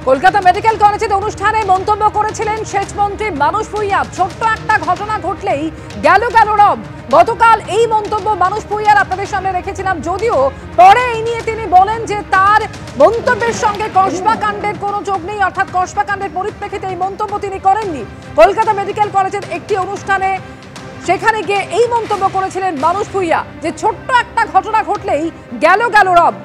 Kolkata medical কলেজের অনুষ্ঠানে মন্তব্য করেছিলেন সেচমন্ত্রী মানুষ ভূঁইয়া। ছোট্ট একটা ঘটনা ঘটলেই গেল রব। গতকাল এই মন্তব্য মানুষ ভূঁইয়ার আপনাদের সামনে রেখেছিলাম, যদিও পরে এই নিয়ে তিনি বলেন যে তার মন্তব্যের সঙ্গে কসবা কাণ্ডের কোনো যোগ নেই, অর্থাৎ কসবা কাণ্ডের পরিপ্রেক্ষিতে এই মন্তব্য তিনি করেননি। কলকাতা মেডিকেল কলেজের একটি অনুষ্ঠানে সেখানে গিয়ে এই মন্তব্য করেছিলেন মানুষ ভূঁইয়া যে ছোট্ট একটা ঘটনা ঘটলেই গেল রব।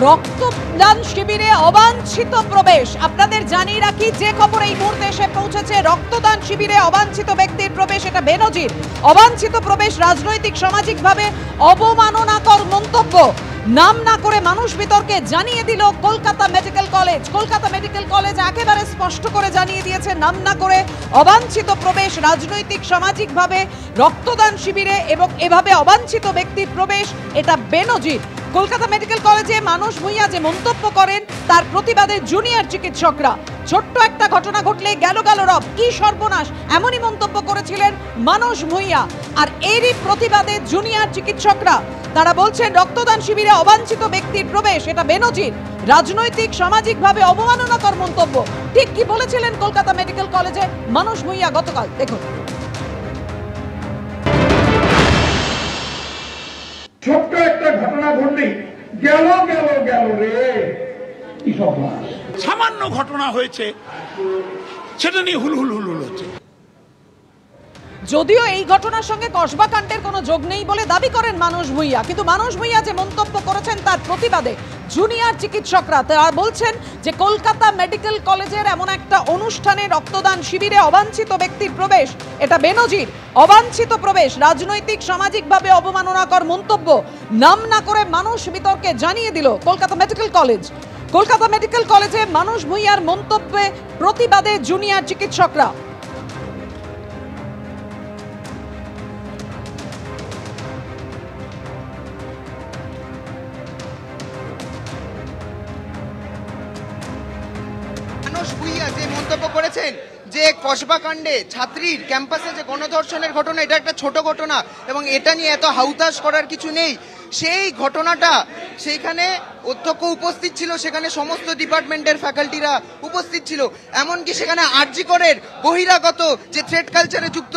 রক্তদান শিবিরে অবাঞ্ছিত প্রবেশ। আপনাদের জানিয়ে রাখি, যে খবর এই মুহূর্তে এসে পৌঁছেছে, রক্তদান শিবিরে অবাঞ্ছিত ব্যক্তির প্রবেশ, এটা বেনজির। অবাঞ্ছিত প্রবেশ, রাজনৈতিক সামাজিকভাবে অবমাননাকর মন্তব্য, নাম না করে মানুষ বিতর্কে জানিয়ে দিল Kolkata medical college. Kolkata medical college একেবারে স্পষ্ট করে জানিয়ে দিয়েছে, নাম না করে অবাঞ্ছিত প্রবেশ, রাজনৈতিক সামাজিকভাবে রক্তদান শিবিরে এবং এভাবে অবাঞ্ছিত ব্যক্তির প্রবেশ, এটা বেনজির। কলকাতা মেডিকেল কলেজে মানুষ ভূঁইয়া যে মন্তব্য করেন তার প্রতিবাদে জুনিয়র চিকিৎসকরা, ছোট্ট একটা ঘটনা ঘটলে গেল রব, কি সর্বনাশ, এমনই মন্তব্য করেছিলেন মানুষ ভূঁইয়া। আর এরই প্রতিবাদে জুনিয়র চিকিৎসকরা তারা বলছেন রক্তদান শিবিরে অবাঞ্ছিত ব্যক্তির প্রবেশ, এটা বেনজির, রাজনৈতিক সামাজিকভাবে অবমাননাকর মন্তব্য। ঠিক কি বলেছিলেন কলকাতা মেডিকেল কলেজে মানুষ ভূঁইয়া গতকাল, দেখুন। ছোট্ট একটা ঘটনা ঘটলেই গেল রে, কি সর্বনাশ। সামান্য ঘটনা হয়েছে, সেটা নিয়ে হুলহুল হচ্ছে। যদিও এই ঘটনার সঙ্গে কসবা কাণ্ডের কোনো যোগ নেই বলে দাবি করেন মানুষ ভূঁইয়া, কিন্তু মানুষ ভূঁইয়া যে মন্তব্য করেছেন তার প্রতিবাদে জুনিয়র চিকিৎসকরা তারা বলছেন যে কলকাতা মেডিকেল কলেজের এমন একটা অনুষ্ঠানে রক্তদান শিবিরে অবাঞ্ছিত ব্যক্তির প্রবেশ, এটা বেনজির, অবাঞ্ছিত প্রবেশ, রাজনৈতিক সামাজিকভাবে অবমাননাকর মন্তব্য, নাম না করে মানুষ বিতর্কে জানিয়ে দিল Kolkata medical college. Kolkata medical কলেজে মানুষ ভূঁইয়ার মন্তব্যে প্রতিবাদে জুনিয়র চিকিৎসকরা। মানুষ ভূঁইয়া যে মন্তব্য করেছেন যে কসবা কাণ্ডে ছাত্রীর ক্যাম্পাসে যে গণধর্ষণের ঘটনা, এটা একটা ছোট ঘটনা এবং এটা নিয়ে এত হাউতাশ করার কিছু নেই, সেই ঘটনাটা সেইখানে অধ্যক্ষ উপস্থিত ছিল, সেখানে সমস্ত ডিপার্টমেন্টের ফ্যাকাল্টিরা উপস্থিত ছিল, এমনকি সেখানে আরজি করের বহিরাগত যে থ্রেড কালচারে যুক্ত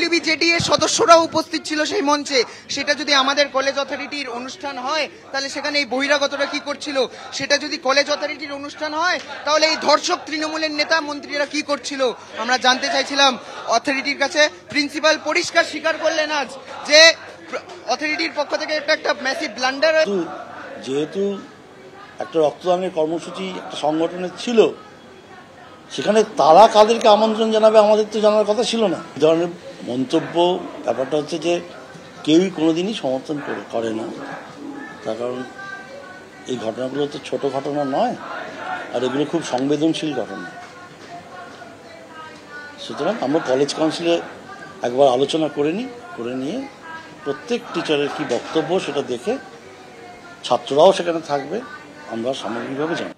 WBJD এর সদস্যরাও উপস্থিত ছিল সেই মঞ্চে। সেটা যদি আমাদের কলেজ অথরিটির অনুষ্ঠান হয় তাহলে সেখানে এই বহিরাগতরা কি করছিল? সেটা যদি কলেজ অথরিটির অনুষ্ঠান হয় তাহলে এই ধর্ষক তৃণমূলের নেতা মন্ত্রীরা কি করছিল? আমরা জানতে চাইছিলাম অথরিটির কাছে। প্রিন্সিপাল পরিষ্কার স্বীকার করলেন আজ যে অথরিটির পক্ষ থেকে একটা ম্যাসিভ ব্লান্ডার। যেহেতু একটা রক্তদানের কর্মসূচি একটা সংগঠনের ছিল, সেখানে তারা কাদেরকে আমন্ত্রণ জানাবে আমাদের তো জানার কথা ছিল না। এই ধরনের মন্তব্য, ব্যাপারটা হচ্ছে যে কেউই কোনোদিনই সমর্থন করে না, তার কারণ এই ঘটনাগুলো তো ছোট ঘটনা নয়, আর এগুলো খুব সংবেদনশীল ঘটনা। সুতরাং আমরা কলেজ কাউন্সিলে একবার আলোচনা করে নিয়ে প্রত্যেক টিচারের কি বক্তব্য সেটা দেখে, ছাত্ররাও সেখানে থাকবে, আমরা সামগ্রিকভাবে জানি।